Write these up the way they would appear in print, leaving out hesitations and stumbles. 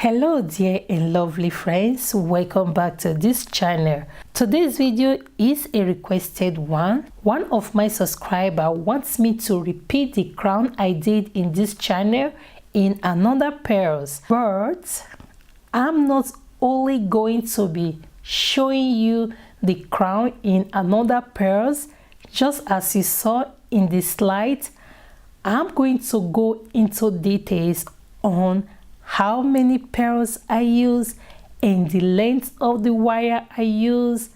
Hello dear and lovely friends, welcome back to this channel. Today's video is a requested one. One of my subscribers wants me to repeat the crown I did in this channel in another pairs, but I'm not only going to be showing you the crown in another pairs just as you saw in the slide. I'm going to go into details on how many pearls I use and the length of the wire I use,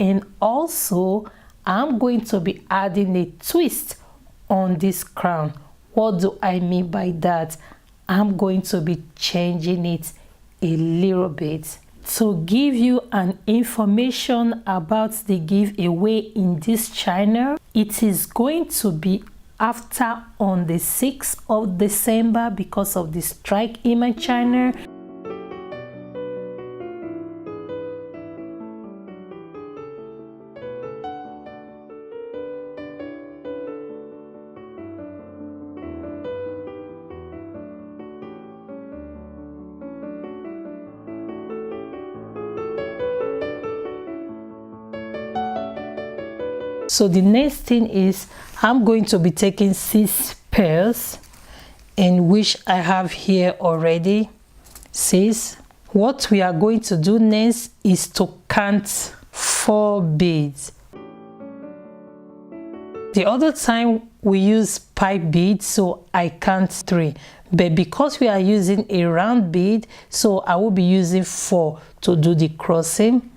and also I'm going to be adding a twist on this crown. What do I mean by that? I'm going to be changing it a little bit to give you an information about the giveaway in this channel. It is going to be after on the 6th of December because of the strike in my channel. So the next thing is I'm going to be taking 6 pairs, in which I have here already 6. What we are going to do next is to count 4 beads. The other time we use pipe beads, so I count 3, but because we are using a round bead, so I will be using 4 to do the crossing.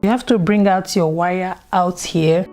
You have to bring out your wire out here.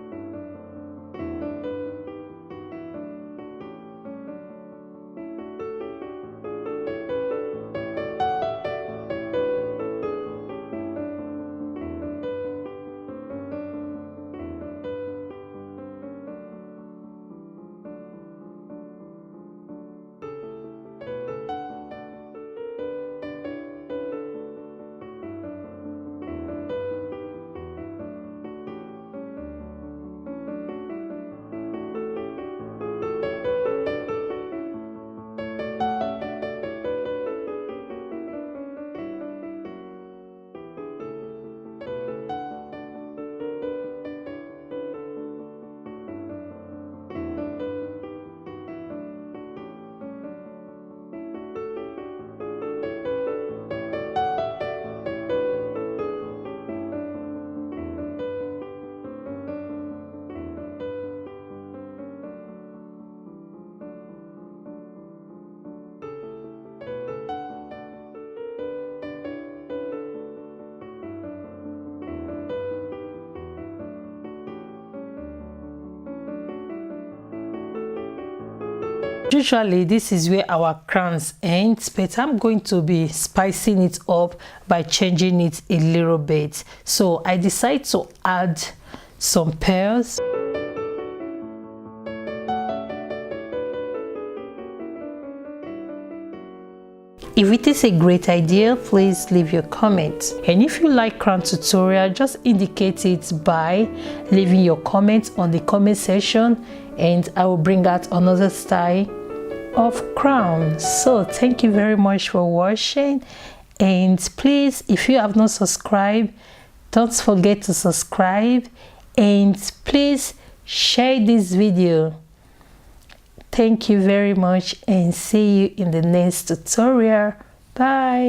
Usually this is where our crowns end, but I'm going to be spicing it up by changing it a little bit. So I decide to add some pearls. If it is a great idea, please leave your comment. And if you like crown tutorial, just indicate it by leaving your comments on the comment section, and I will bring out another style of crown. So thank you very much for watching, and please, if you have not subscribed, don't forget to subscribe, and please share this video. Thank you very much, and see you in the next tutorial. Bye.